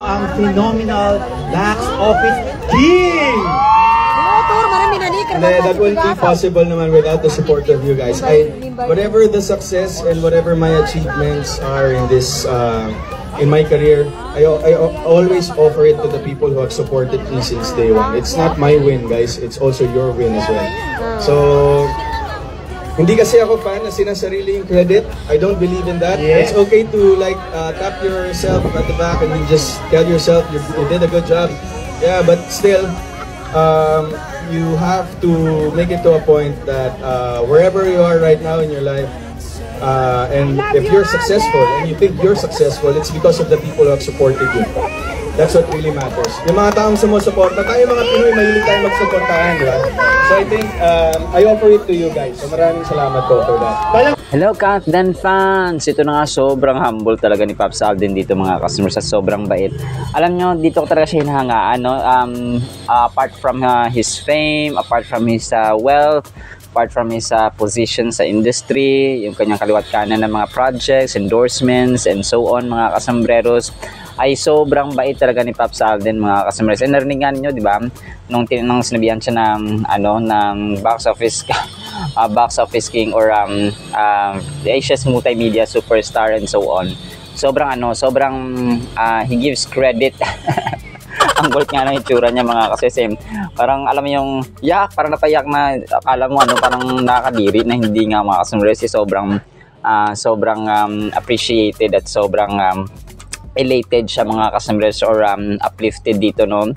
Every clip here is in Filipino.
Ang phenomenal Dax Office King! That wouldn't be possible naman without the support of you guys. Whatever the success and whatever my achievements are in this, in my career, I always offer it to the people who have supported me since day one. It's not my win, guys. It's also your win as well. So, hindi kasi ako fan na sinasarili yung credit. I don't believe in that. Yeah. It's okay to like tap yourself at the back and then just tell yourself you did a good job. Yeah, but still, you have to make it to a point that wherever you are right now in your life, and if you're successful and you think you're successful, it's because of the people who have supported you. That's what really matters. Yung mga taong sumusuporta, tayo mga Pinoy, mahilig tayo magsuportahan, di ba? So I think, I offer it to you guys. So maraming salamat po for that. Hello Countdown fans! Ito na nga, sobrang humble talaga ni Pops Alden dito mga customers, sa sobrang bait. Alam nyo, dito ko talaga siya hinahangaan, no? Apart from his fame, apart from his wealth, apart from his position sa industry, yung kanyang kaliwat kanan ng mga projects, endorsements, and so on mga kasambreros, ay sobrang bait talaga ni Pops Alden mga kasambreros. And narinig nga ninyo, di ba? Nung sinabihan siya ng, ng box office king or Asia's multimedia superstar and so on. Sobrang he gives credit. Ang gold nga ng itsura niya mga kasi parang alam mo yung parang napayak na akala mo parang nakakadiri na hindi nga mga kasambreros. Sobrang appreciated at sobrang elated siya mga kasambreros or uplifted dito no.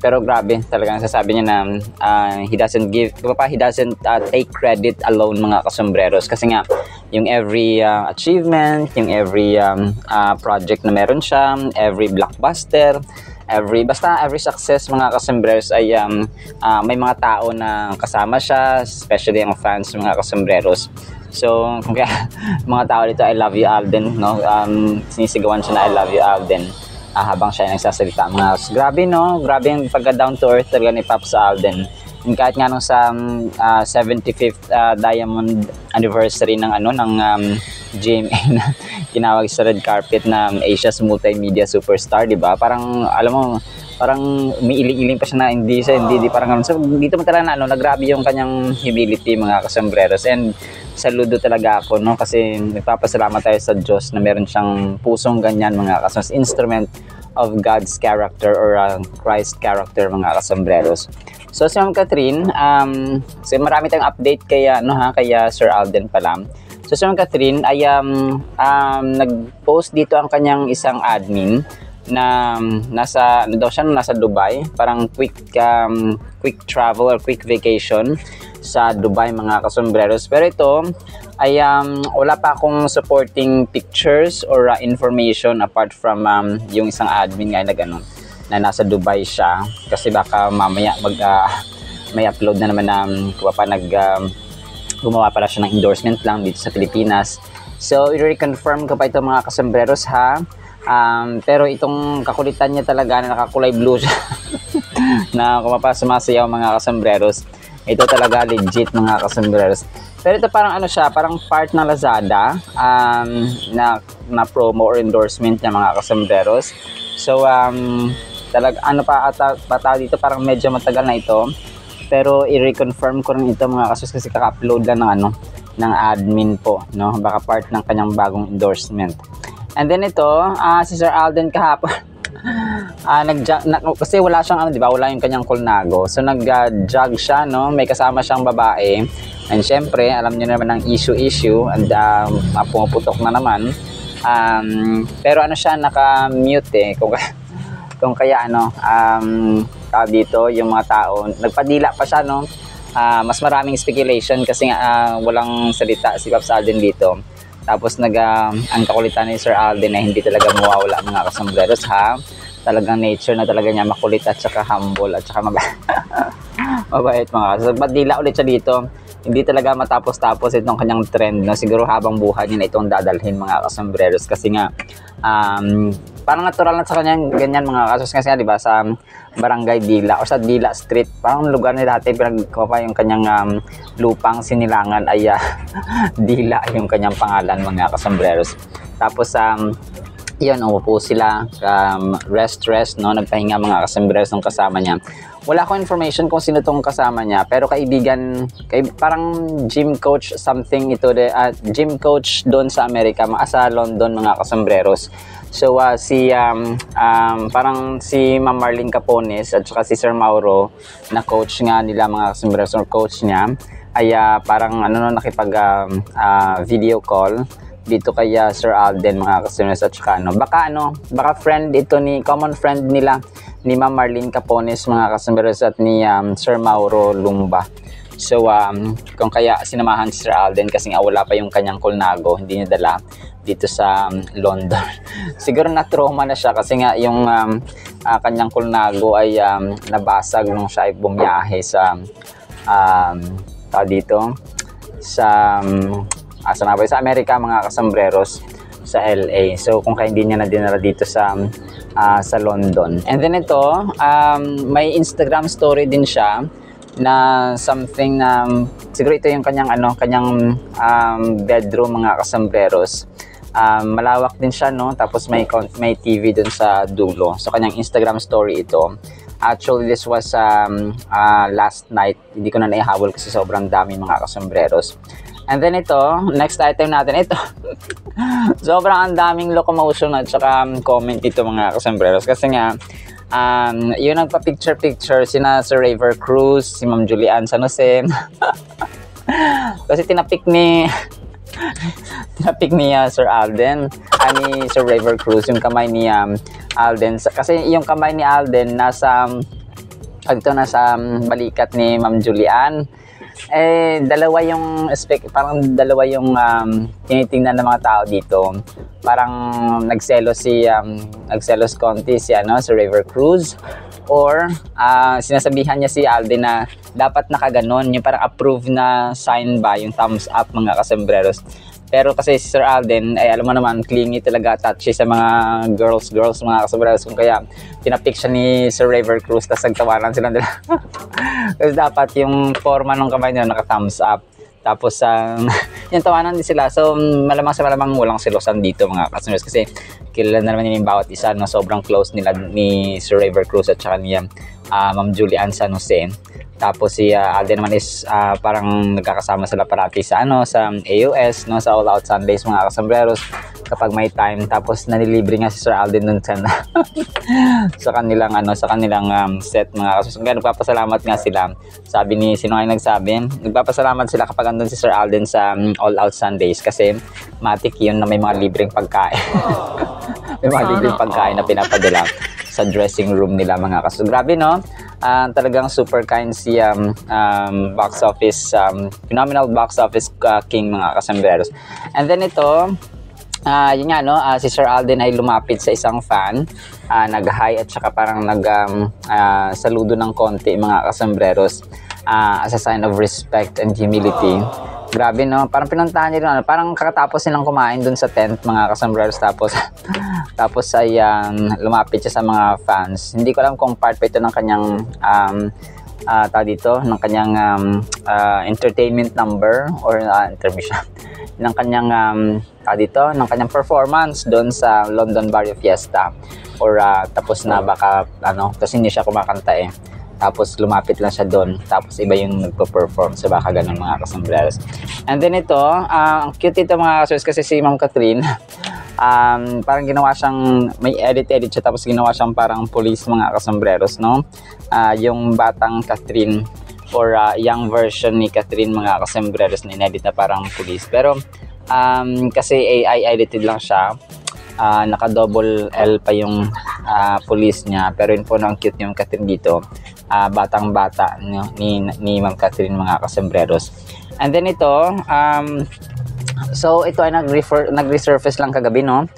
Pero grabe talagang sasabi niya na he doesn't take credit alone mga kasambreros, kasi nga yung every achievement, yung every project na meron siya, every blockbuster, every success mga kasambreros ay may mga tao na kasama siya, especially ang fans mga kasambreros. So, kaya mga tao dito, I love you Alden, no? Sinisigawan siya na I love you Alden habang siya nagsasalita. Grabe, no? Grabe yung pagka down to earth talaga ni Pops Alden. And kahit nga nung sa 75th Diamond Anniversary ng GMA na tinawag sa red carpet na Asia's multimedia superstar, di ba? Parang alam mo, parang umiiling-iling pa siya na hindi parang so dito mo talaga na nagrabe yung kanyang humility mga kasambreros. And saludo talaga ako, no, kasi nagpapasalamat tayo sa Diyos na meron siyang pusong ganyan mga kasambreros, instrument of God's character or Christ character mga kasambreros. So si Ma'am Catherine, so marami tayong update kaya Sir Alden pala. So si Ma'am Catherine ay nag-post dito ang kanyang isang admin na nasa Dubai, parang quick travel or quick vacation sa Dubai mga kasambreros. Pero ito ay wala pa akong supporting pictures or information apart from yung isang admin nga na nasa Dubai siya, kasi baka mamaya may upload na naman na gumawa pala siya ng endorsement lang dito sa Pilipinas. So i-reconfirm ko pa ito mga kasambreros ha. Pero itong kakulitan niya talaga na nakakulay blue siya na sumasayaw mga kasambreros, ito talaga legit mga kasambreros. Pero ito parang siya, parang part ng Lazada na promo or endorsement niya mga kasambreros. So tawag dito, parang medyo matagal na ito, pero i-reconfirm ko rin ito mga kasus kasi kaka-upload lang ng admin po, no? Baka part ng kanyang bagong endorsement. And then ito, si Sir Alden kahapon kasi wala siyang di ba, wala yung kanyang kulnago. So nag-jog siya, no? May kasama siyang babae. And syempre, alam niyo naman ang issue and pumuputok na naman. Pero siya, naka-mute kung kaya dito yung mga tao, nagpadila pa siya, no? Mas maraming speculation kasi walang salita si Pops Alden dito. Tapos ang kakulitan ni Sir Alden na hindi talaga mawawala mga kasambreros ha. Talagang nature na talaga niya, makulit at saka humble at saka mabait mga kasambreros. Padila ulit siya dito. Hindi talaga matapos-tapos itong kanyang trend, no? Siguro habang buhay niya na itong dadalhin mga kasambreros, kasi nga parang natural na sa kanya ganyan mga kasos, kasi di ba sa Barangay Dila o sa Dila Street, parang lugar ni dati pinagkuha pa yung kanyang lupang sinilangan ay Dila yung kanyang pangalan mga kasambreros. Tapos Yun, umupo sila, rest, no? Nagpahinga mga kasambreros ng kasama niya. Wala akong information kung sino tong kasama niya, pero kaibigan, parang gym coach something ito, gym coach doon sa Amerika, sa London mga kasambreros. So, parang si Ma'am Marlene Capones at saka si Sir Mauro, na coach nga nila mga kasambreros, or coach niya, ay parang nakipag video call dito kay Sir Alden mga kasambreros, at saka baka friend ito common friend nila ni Ma'am Marlene Capones mga kasambreros at ni Sir Mauro Lumba. So kung kaya sinamahan si Sir Alden kasi nga wala pa yung kanyang kulnago, hindi niya dala dito sa London. Siguro na trauma na siya kasi nga yung kanyang kulnago ay nabasag nung siya ay bumiyahe sa dito sa sa Amerika mga kasambreros, sa LA. So kung kaya hindi niya na dinala dito sa London. And then ito, may Instagram story din siya na something na siguro ito yung kanyang bedroom mga kasambreros. Malawak din siya, no? Tapos may TV dun sa dulo. So kanyang Instagram story ito. Actually, this was last night. Hindi ko na naihabol kasi sobrang dami mga kasambreros. And then ito, next item natin, ito. Sobrang ang daming locomotion at saka comment dito mga kasambreros. Kasi nga, yung nagpa-picture sina Sir Raver Cruz, si Ma'am Julian San Jose. Kasi tinapik ni Sir Alden, ni Sir Raver Cruz, yung kamay ni Alden. Kasi yung kamay ni Alden nasa balikat ni Ma'am Julian. Dalawa yung tinitingnan ng mga tao dito. Parang nagselos konti si Sir Raver Cruz, or sinasabihan niya si Alden na dapat nakaganon, yung parang approve na sign ba, yung thumbs up mga kasambreros. Pero kasi si Sir Alden ay alam mo naman, clingy talaga, touchy sa mga girls mga kasambreros. Kung kaya tinapik siya ni Sir Raver Cruz, tapos nagtawanan sila nila. Kasi dapat yung forma ng kamay nila naka-thumbs up. Tapos yung tawanan din sila. So malamang walang silosan dito mga kasambreros, kasi kilala na naman yung bawat isa, no? Sobrang close nila ni Sir Raver Cruz at saka ni Ma'am Julian San Jose. Tapos si Alden naman is parang nagkakasama sila parati sa sa AUS, no, sa All Out Sundays mga kasambreros kapag may time. Tapos nanilibre nga si Sir Alden dun sa kanilang set mga kasambreros. Kaya nagpapasalamat nga sila. Sabi ni sino nga nagsabi? Nagpapasalamat sila kapag andun si Sir Alden sa All Out Sundays kasi matik yun na may mga libreng pagkain. May mga libreng pagkain na pinapadala sa dressing room nila mga kasambreros. Grabe, no? Talagang super kind si box office, phenomenal box office king mga kasambreros. And then ito, yun nga, no, si Sir Alden ay lumapit sa isang fan, nag-hi at saka parang saludo ng konti mga kasambreros, as a sign of respect and humility. Grabe, no? Parang pinuntahan niya rin, parang kakatapos nilang kumain dun sa tent mga kasambreros, tapos ay lumapit siya sa mga fans. Hindi ko alam kung part pa ito ng kanyang ng kanyang entertainment number or intermission ng kanyang ng kanyang performance doon sa London Barrio Fiesta, or tapos na baka kasi hindi siya kumakanta tapos lumapit lang siya doon, tapos iba yung nagpo-perform, so baka ganun mga kasambreros. And then ito, ang cute ito mga kasambreros, kasi si Ma'am Catherine parang ginawa siyang, may edit siya, tapos ginawa siyang parang police mga kasambreros, no? Yung batang Catherine, or young version ni Catherine mga kasambreros, na inedit na parang police. Pero kasi AI edited lang siya, naka double L pa yung police niya, pero yun po ang cute yung Catherine dito, batang bata ni Ma'am Catherine mga kasambreros. And then ito, so ito ay nag-resurface lang kagabi, no?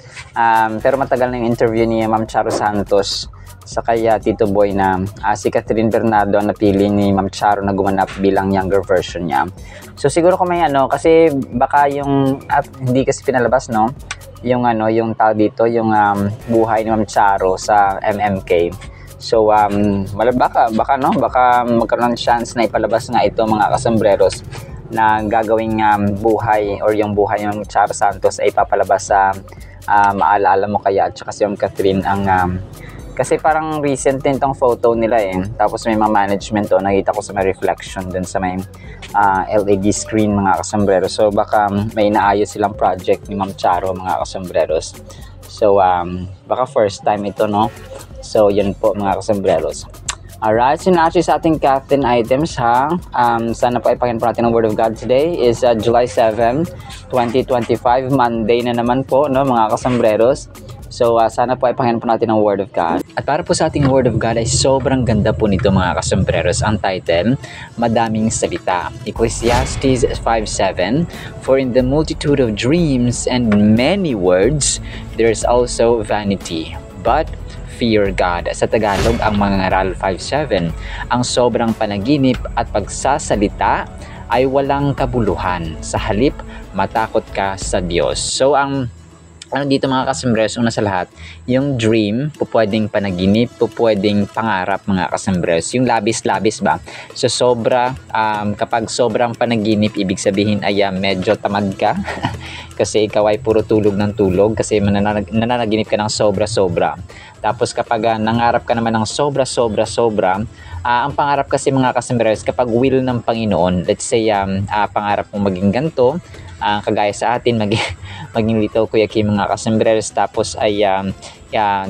Pero matagal na yung interview ni Ma'am Charo Santos sa kaya Tito Boy, na si Catherine Bernardo ang napili ni Ma'am Charo na gumanap bilang younger version niya. So siguro kung may kasi baka yung hindi kasi pinalabas, no, yung yung tao dito, yung buhay ni Ma'am Charo sa MMK. So baka magkaroon ng chance na ipalabas nga ito mga kasambreros na gagawing buhay or yung buhay ng Charo Santos ay papalabas sa maalala mo kaya at saka si Ma'am Catherine ang kasi parang recent din tong photo nila tapos may mga management nakita ko sa may reflection dun sa may LED screen mga kasambreros. So baka may inaayos silang project ni Ma'am Charo mga kasambreros. So baka first time ito, no? So yun po mga kasambreros. Alright, so actually sa ating captain items ha, sana po ipakinggan po natin ang Word of God today is July 7, 2025, Monday na naman po, no mga kasambreros. So sana po ipakinggan po natin ang Word of God. At para po sa ating Word of God ay sobrang ganda po nito mga kasambreros. Ang title, Madaming Salita. Ecclesiastes 5:7, For in the multitude of dreams and many words, there is also vanity. But fear God. Sa Tagalog, ang Mangangaral 5:7, ang sobrang panaginip at pagsasalita ay walang kabuluhan. Sa halip, matakot ka sa Diyos. So, ano dito mga kasambreros, una sa lahat, yung dream, pwedeng panaginip, pwedeng pangarap mga kasambreros. Yung labis-labis ba? So sobra, kapag sobrang panaginip, ibig sabihin ay medyo tamad ka. Kasi ikaw ay puro tulog ng tulog kasi nananaginip ka ng sobra-sobra. Tapos kapag nangarap ka naman ng sobra-sobra, ang pangarap kasi mga kasambreros, kapag will ng Panginoon, let's say pangarap mong maging ganito, kagaya sa atin, maging Little Kuya Kim mga kasambreros, tapos ay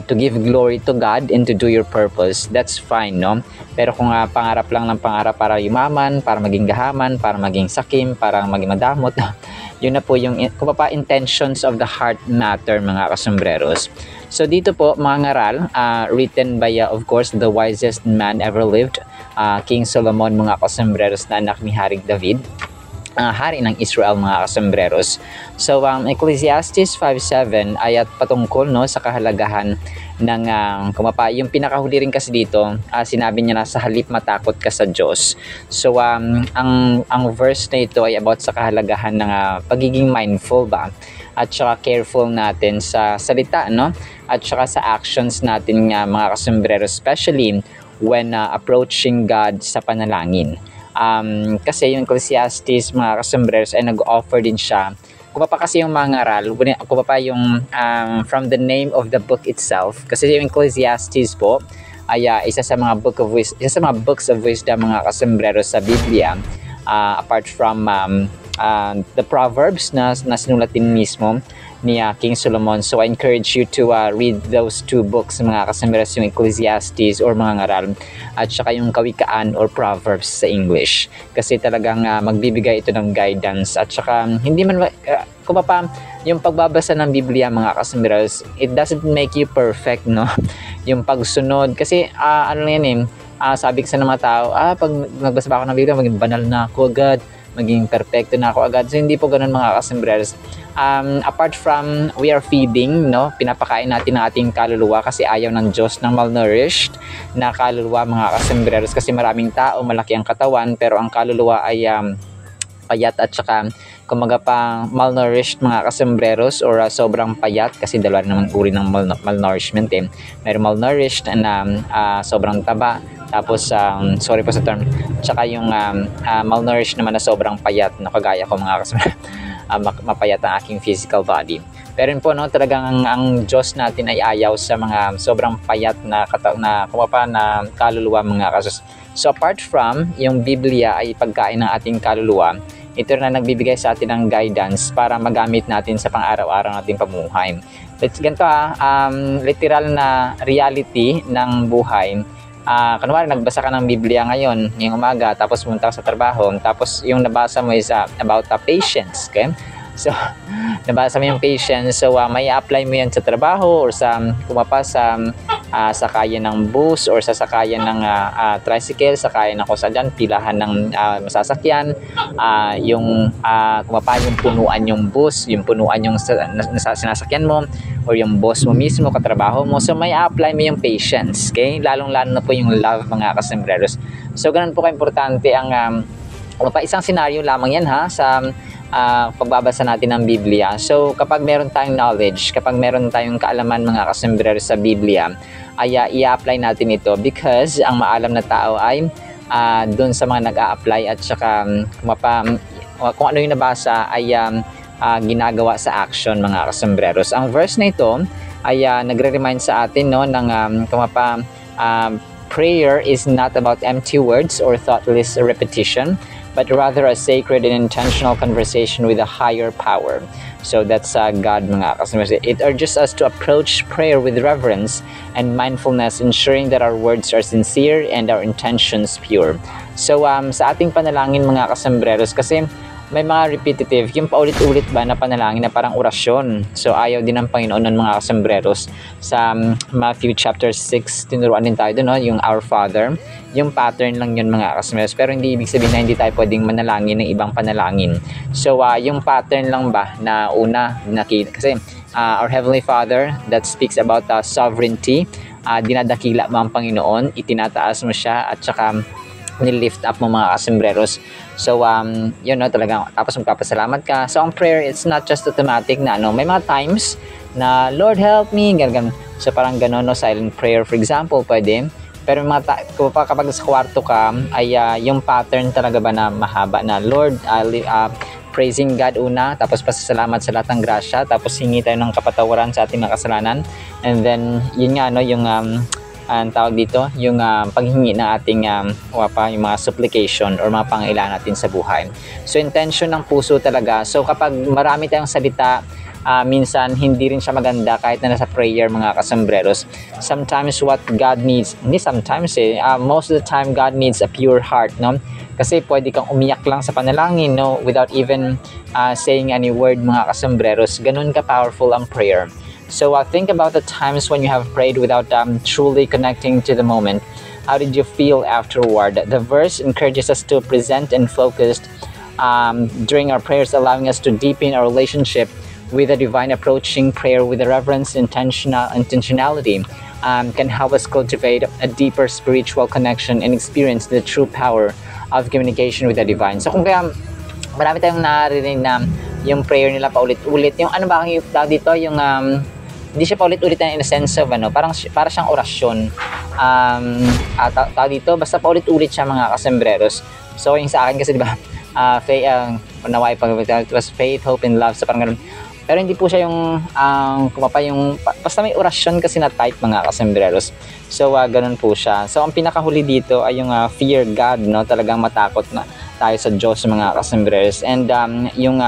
to give glory to God and to do your purpose, that's fine, no? Pero kung pangarap lang ng pangarap para yumaman, para maging gahaman, para maging sakim, para maging madamot, yun na po yung kung pa intentions of the heart matter mga kasambreros. So dito po mga ngaral, written by of course the wisest man ever lived, King Solomon mga kasambreros, na anak ni Haring David, hari ng Israel mga kasambreros. So Ecclesiastes 5:7 ay patungkol, no, sa kahalagahan ng yung pinakahuli rin kasi dito, sinabi niya na sa halip matakot ka sa Diyos. So ang verse na ito ay about sa kahalagahan ng pagiging mindful ba, at saka careful natin sa salita, no, at saka sa actions natin mga kasambreros, especially when approaching God sa panalangin. Kasi yung Ecclesiastes mga kasambreros ay nag-offer din siya. Kung pa kasi yung mga ngaral, kung pa yung from the name of the book itself, kasi yung Ecclesiastes po ay isa sa mga books of wisdom mga kasambreros sa Biblia, apart from the Proverbs na sinulat din mismo ni King Solomon. So I encourage you to read those two books mga kasambreros, yung Ecclesiastes or mga ngaral, at saka yung Kawikaan or Proverbs sa English, kasi talagang magbibigay ito ng guidance. At saka hindi man kung pa yung pagbabasa ng Biblia mga kasambreros, it doesn't make you perfect, no? Yung pagsunod kasi ano yan sabi ko sa mga tao, pag nagbasa ba ako ng Biblia, maging banal na ako agad, maging perfecto na ako agad. So hindi po ganun mga kasambreros. Apart from we are feeding, no, pinapakain natin ang ating kaluluwa, kasi ayaw ng Diyos ng malnourished na kaluluwa mga kasambreros, kasi maraming tao malaki ang katawan pero ang kaluluwa ay payat at saka kumaga pa malnourished mga kasambreros, or sobrang payat, kasi dalawa naman uri ng malnourishment May malnourished na sobrang taba, tapos sorry po sa term, tsaka yung malnourished naman na sobrang payat, na kagaya ko mga kasambreros. Mapayat ang aking physical body. Pero yun po, no, talagang ang Diyos natin ay ayaw sa mga sobrang payat na kumapa na kaluluwa mga kasus. So apart from yung Biblia ay pagkain ng ating kaluluwa, ito na nagbibigay sa atin ng guidance para magamit natin sa pang-araw-araw nating pamumuhay. Ganito literal na reality ng buhay. Kunwari nagbasa ka ng Biblia ngayon, ngayong umaga, tapos pumunta ka sa trabaho, tapos yung nabasa mo is about patience, okay? So, nabasa mo yung patience, so may apply mo yan sa trabaho or sa kumapa sa sakayan ng bus or sa sakayan ng tricycle, sakayan ng kusadyan, pilahan ng masasakyan, yung kumapa yung punuan yung bus, yung punuan yung sinasakyan mo, or yung boss mo mismo, katrabaho mo. So may apply mo yung patience, okay? Lalong-lalo na po yung love mga kasambreros. So ganun po ka-importante ang isang senaryo lamang yan sa pagbabasa natin ng Biblia. So kapag meron tayong knowledge, kapag meron tayong kaalaman mga kasambreros sa Biblia, ay i-apply natin ito, because ang maalam na tao ay doon sa mga nag-a-apply, at saka kung ano yung nabasa ay ginagawa sa action, mga kasembreros. Ang verse na ito ay nagre-remind sa atin, no, ng prayer is not about empty words or thoughtless repetition, but rather a sacred and intentional conversation with a higher power. So that's God, mga kasembreros. It urges us to approach prayer with reverence and mindfulness, ensuring that our words are sincere and our intentions pure. So sa ating panalangin, mga kasembreros, kasi may mga repetitive, yung paulit-ulit ba na panalangin na parang orasyon. So ayaw din ng Panginoon ng mga kasembreros. Sa Matthew chapter 6, tinuruan din tayo doon, no? Yung Our Father. Yung pattern lang yun, mga kasembreros. Pero hindi ibig sabihin na hindi tayo pwedeng manalangin ng ibang panalangin. So yung pattern lang ba na una, kasi our Heavenly Father, that speaks about sovereignty. Dinadakila mo ang Panginoon, itinataas mo siya, at saka nilift up mo, mga kasembreros. So, yun, no, talagang tapos magpapasalamat ka. So, ang prayer, it's not just automatic na, may mga times na, Lord, help me, ganun. So, parang gano'n, no, silent prayer, for example, pwede. Pero kapag sa kwarto ka, ay yung pattern talaga ba na mahaba na, Lord, praising God una, tapos pasasalamat sa lahat ng grasya, tapos hingi tayo ng kapatawaran sa ating mga kasalanan. And then, yun nga, no, yung ang tawag dito, yung paghingi ng ating yung mga supplication or mga pangailangan natin sa buhay. So, intention ng puso talaga. So, kapag marami tayong salita, minsan hindi rin siya maganda kahit na nasa prayer, mga kasembreros. Sometimes what God needs, hindi sometimes most of the time God needs a pure heart, no? Kasi pwede kang umiyak lang sa panalangin, no, without even saying any word, mga kasembreros. Ganun ka powerful ang prayer. So think about the times when you have prayed without truly connecting to the moment. How did you feel afterward? The verse encourages us to present and focused during our prayers, allowing us to deepen our relationship with the divine. Approaching prayer with a reverence, intentionality can help us cultivate a deeper spiritual connection and experience the true power of communication with the divine. So kung kaya marami tayong naririnig na yung prayer nila paulit-ulit, yung ano ba yung tawag dito, yung hindi siya paulit-ulit na in a sense of para siyang orasyon. Tawag dito, basta paulit-ulit siya, mga kasembreros. So yung sa akin kasi, di ba, naway pag it was faith, hope, and love, so parang ganun. Pero hindi po siya yung basta may orasyon kasi na type, mga kasembreros. So ganun po siya. So ang pinakahuli dito ay yung fear God, no, talagang matakot na tayo sa Diyos, mga kasembreros. And yung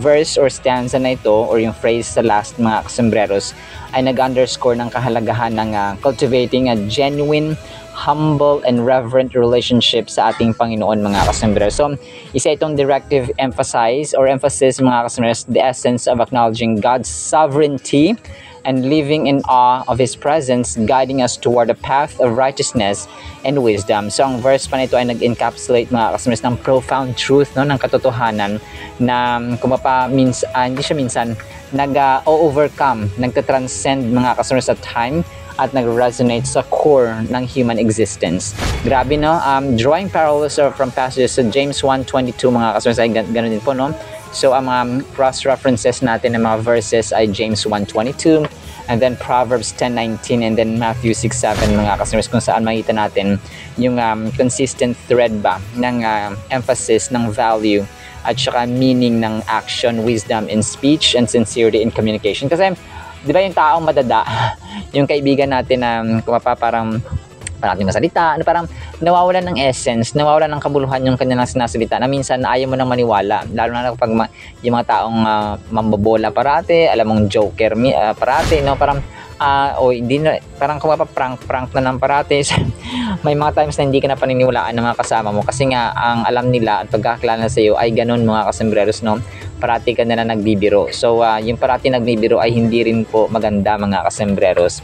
verse or stanza na ito or yung phrase sa last, mga kasembreros, ay nag-underscore ng kahalagahan ng cultivating a genuine, humble, and reverent relationship sa ating Panginoon, mga kasembreros. So isa itong directive emphasis, mga kasembreros, the essence of acknowledging God's sovereignty and living in awe of His presence, guiding us toward a path of righteousness and wisdom. So ang verse pa nito ay nag-encapsulate, mga kasembreros, ng profound truth, no, ng katotohanan na hindi siya minsan nag-overcome, nagta-transcend, mga kasembreros, sa time at nag-resonate sa core ng human existence. Grabe, no? Drawing parallels from passages sa James 1:22, mga kasembreros, ay ganoon din po, no? So ang cross-references natin ng mga verses ay James 1:22, and then Proverbs 10:19, and then Matthew 6:7, mga kasembreros, kung saan makita natin yung consistent thread ba ng emphasis ng value at saka meaning ng action, wisdom in speech, and sincerity in communication. Kasi di ba yung taong madada, yung kaibigan natin na parang parating masalita, parang nawawalan ng essence, nawawalan ng kabuluhan yung kanilang sinasalita na minsan ayaw mo nang maniwala, lalo na kapag yung mga taong mambobola parate, alam mong joker parate, no, parang hindi na, parang prank na ng parate. May mga times na hindi ka na paniniwalaan ng mga kasama mo kasi nga ang alam nila at pagkakilala sa iyo ay ganun, mga kasembreros, no, parati ka na nagbibiro. So yung parati nagbibiro ay hindi rin po maganda, mga kasembreros.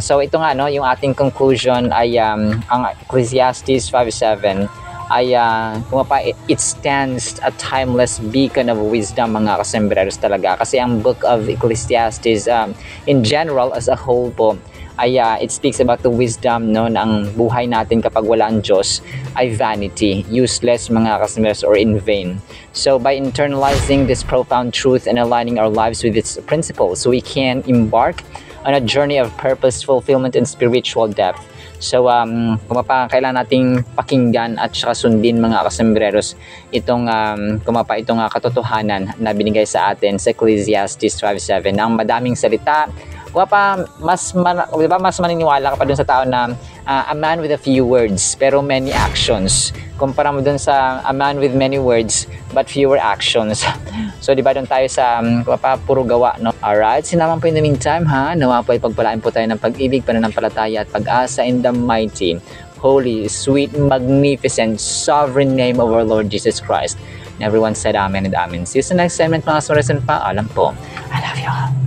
So ito nga, no, yung ating conclusion ay ang Ecclesiastes 5:7 ay it stands a timeless beacon of wisdom, mga kasembreros, talaga. Kasi ang book of Ecclesiastes in general as a whole po ay it speaks about the wisdom, no, na ang buhay natin kapag wala ang Diyos ay vanity, useless, mga kasembreros, or in vain. So by internalizing this profound truth and aligning our lives with its principles, we can embark on a journey of purpose, fulfillment, and spiritual depth. So, kailangan nating pakinggan at saka sundin mga kasembreros itong katotohanan na binigay sa atin sa Ecclesiastes 12:7 ng madaming salita. Mas maniniwala ka pa dun sa tao na a man with a few words pero many actions. Kumpara mo dun sa a man with many words but fewer actions. So, di ba dun tayo sa puro gawa, no? Alright, sinaman po in the meantime, ha? Nawa po ay pagpalain po tayo ng pag-ibig, pananampalataya at pag-asa in the mighty, holy, sweet, magnificent, sovereign name of our Lord Jesus Christ. And everyone said amen and amen. See you sa next segment mga kasembreros, and paalam po. I love you all.